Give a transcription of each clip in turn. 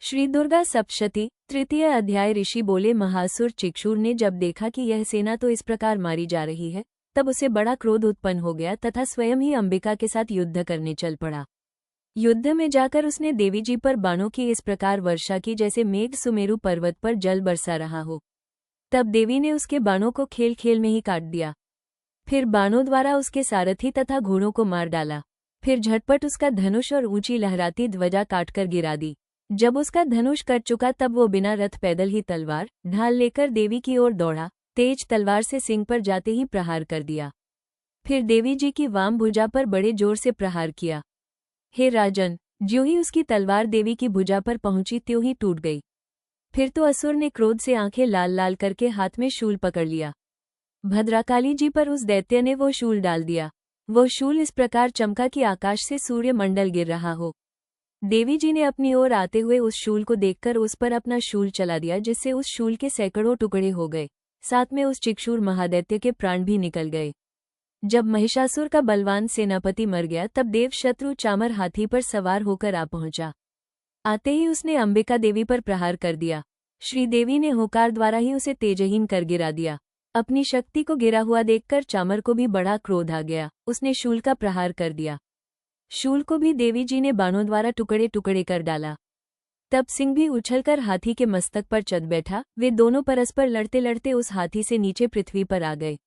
श्री दुर्गा सप्तशती तृतीय अध्याय। ऋषि बोले, महासुर चिक्षुर ने जब देखा कि यह सेना तो इस प्रकार मारी जा रही है, तब उसे बड़ा क्रोध उत्पन्न हो गया तथा स्वयं ही अंबिका के साथ युद्ध करने चल पड़ा। युद्ध में जाकर उसने देवी जी पर बाणों की इस प्रकार वर्षा की जैसे मेघ सुमेरु पर्वत पर जल बरसा रहा हो। तब देवी ने उसके बाणों को खेल खेल में ही काट दिया। फिर बाणों द्वारा उसके सारथी तथा घोड़ों को मार डाला। फिर झटपट उसका धनुष और ऊंची लहराती ध्वजा काटकर गिरा दी। जब उसका धनुष कट चुका तब वो बिना रथ पैदल ही तलवार ढाल लेकर देवी की ओर दौड़ा। तेज तलवार से सिंह पर जाते ही प्रहार कर दिया। फिर देवी जी की वाम भुजा पर बड़े जोर से प्रहार किया। हे राजन, ज्यों ही उसकी तलवार देवी की भुजा पर पहुंची त्यों ही टूट गई। फिर तो असुर ने क्रोध से आंखें लाल लाल करके हाथ में शूल पकड़ लिया। भद्राकाली जी पर उस दैत्य ने वो शूल डाल दिया। वो शूल इस प्रकार चमका कि आकाश से सूर्य मंडल गिर रहा हो। देवी जी ने अपनी ओर आते हुए उस शूल को देखकर उस पर अपना शूल चला दिया, जिससे उस शूल के सैकड़ों टुकड़े हो गए। साथ में उस चिक्षुर महादैत्य के प्राण भी निकल गए। जब महिषासुर का बलवान सेनापति मर गया तब देव शत्रु चामर हाथी पर सवार होकर आ पहुंचा। आते ही उसने अंबिका देवी पर प्रहार कर दिया। श्रीदेवी ने होकार द्वारा ही उसे तेजहीन कर गिरा दिया। अपनी शक्ति को गिरा हुआ देखकर चामर को भी बड़ा क्रोध आ गया। उसने शूल का प्रहार कर दिया। शूल को भी देवी जी ने बाणों द्वारा टुकड़े टुकड़े कर डाला। तब सिंह भी उछलकर हाथी के मस्तक पर चढ़ बैठा। वे दोनों परस्पर लड़ते लड़ते उस हाथी से नीचे पृथ्वी पर आ गए।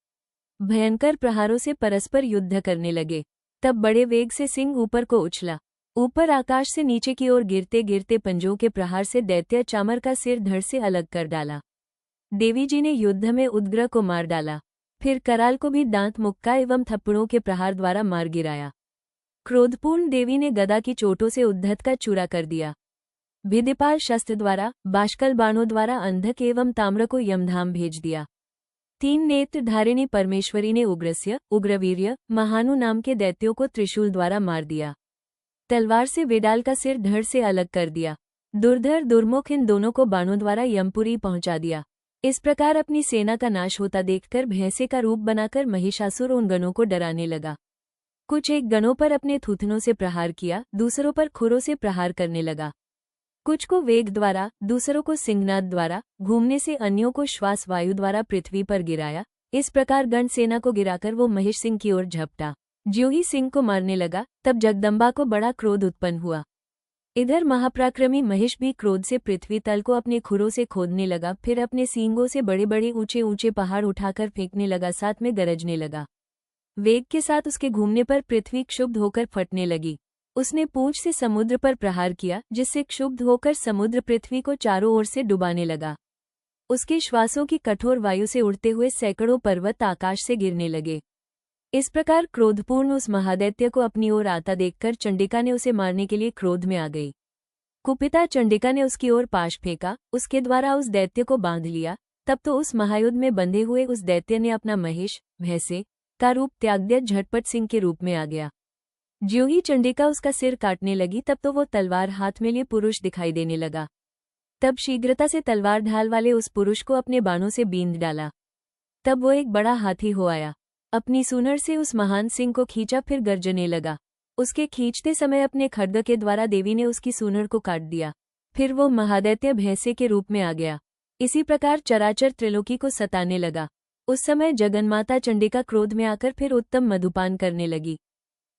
भयंकर प्रहारों से परस्पर युद्ध करने लगे। तब बड़े वेग से सिंह ऊपर को उछला। ऊपर आकाश से नीचे की ओर गिरते गिरते पंजों के प्रहार से दैत्य चामर का सिर धड़ से अलग कर डाला। देवी जी ने युद्ध में उद्ग्रह को मार डाला। फिर कराल को भी दांत मुक्का एवं थप्पड़ों के प्रहार द्वारा मार गिराया। क्रोधपूर्ण देवी ने गदा की चोटों से उद्धत का चूरा कर दिया। भिदिपाल शस्त्र द्वारा, बाष्कल बाणों द्वारा अंधक एवं ताम्र को यमधाम भेज दिया। 3 नेत्र धारिणी परमेश्वरी ने उग्रस्य, उग्रवीर्य, महानु नाम के दैत्यों को त्रिशूल द्वारा मार दिया। तलवार से वेडाल का सिर धड़ से अलग कर दिया। दुर्धर दुर्मुख इन दोनों को बाणों द्वारा यमपुरी पहुंचा दिया। इस प्रकार अपनी सेना का नाश होता देखकर भैंसे का रूप बनाकर महिषासुर उन गणों को डराने लगा। कुछ एक गणों पर अपने थूथनों से प्रहार किया, दूसरों पर खुरों से प्रहार करने लगा। कुछ को वेग द्वारा, दूसरों को सिंहनाद द्वारा, घूमने से अन्यों को श्वास वायु द्वारा पृथ्वी पर गिराया। इस प्रकार गण सेना को गिराकर वो महेश सिंह की ओर झपटा। ज्यों ही सिंह को मारने लगा तब जगदम्बा को बड़ा क्रोध उत्पन्न हुआ। इधर महापराक्रमी महेश भी क्रोध से पृथ्वी तल को अपने खुरों से खोदने लगा। फिर अपने सींगों से बड़े बड़े ऊंचे ऊंचे पहाड़ उठाकर फेंकने लगा, साथ में गरजने लगा। वेग के साथ उसके घूमने पर पृथ्वी क्षुब्ध होकर फटने लगी। उसने पूंछ से समुद्र पर प्रहार किया, जिससे क्षुब्ध होकर समुद्र पृथ्वी को चारों ओर से डुबाने लगा। उसके श्वासों की कठोर वायु से उड़ते हुए सैकड़ों पर्वत आकाश से गिरने लगे। इस प्रकार क्रोधपूर्ण उस महादैत्य को अपनी ओर आता देखकर चंडिका ने उसे मारने के लिए क्रोध में आ गई। कुपिता चंडिका ने उसकी ओर पाश फेंका, उसके द्वारा उस दैत्य को बांध लिया। तब तो उस महायुद्ध में बंधे हुए उस दैत्य ने अपना महेश, भैंसे का रूप त्याग दिया, झटपट सिंह के रूप में आ गया। ज्यों ही चंडिका उसका सिर काटने लगी तब तो वो तलवार हाथ में लिए पुरुष दिखाई देने लगा। तब शीघ्रता से तलवार ढाल वाले उस पुरुष को अपने बाणों से बींध डाला। तब वो एक बड़ा हाथी हो आया। अपनी सूंड से उस महान सिंह को खींचा, फिर गर्जने लगा। उसके खींचते समय अपने खड्ग के द्वारा देवी ने उसकी सूंड को काट दिया। फिर वो महादैत्य भैंसे के रूप में आ गया। इसी प्रकार चराचर त्रिलोकी को सताने लगा। उस समय जगन्माता चंडिका क्रोध में आकर फिर उत्तम मधुपान करने लगी।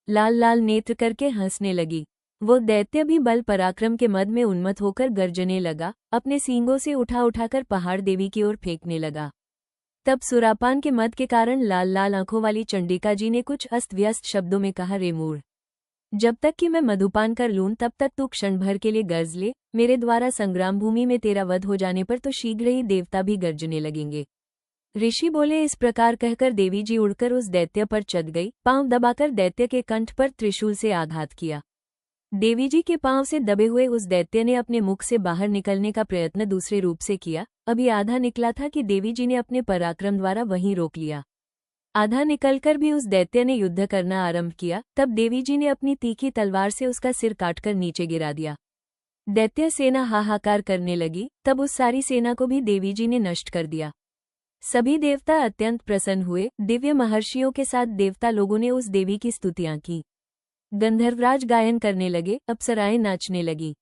लाल लाल नेत्र करके हंसने लगी। वो दैत्य भी बल पराक्रम के मद में उन्मत्त होकर गर्जने लगा। अपने सींगों से उठा उठाकर पहाड़ देवी की ओर फेंकने लगा। तब सुरापान के मद के कारण लाल लाल आंखों वाली चंडिका जी ने कुछ अस्त व्यस्त शब्दों में कहा, रे मूढ़, जब तक कि मैं मधुपान कर लूं तब तक तू क्षण भर के लिए गर्ज ले। मेरे द्वारा संग्राम भूमि में तेरा वध हो जाने पर तो शीघ्र ही देवता भी गर्जने लगेंगे। ऋषि बोले, इस प्रकार कहकर देवी जी उड़कर उस दैत्य पर चढ़ गई। पांव दबाकर दैत्य के कंठ पर त्रिशूल से आघात किया। देवी जी के पांव से दबे हुए उस दैत्य ने अपने मुख से बाहर निकलने का प्रयत्न दूसरे रूप से किया। अभी आधा निकला था कि देवी जी ने अपने पराक्रम द्वारा वहीं रोक लिया। आधा निकलकर भी उस दैत्य ने युद्ध करना आरंभ किया। तब देवी जी ने अपनी तीखी तलवार से उसका सिर काटकर नीचे गिरा दिया। दैत्य सेना हाहाकार करने लगी। तब उस सारी सेना को भी देवी जी ने नष्ट कर दिया। सभी देवता अत्यंत प्रसन्न हुए। दिव्य महर्षियों के साथ देवता लोगों ने उस देवी की स्तुतियां की। गंधर्वराज गायन करने लगे, अप्सराएं नाचने लगी।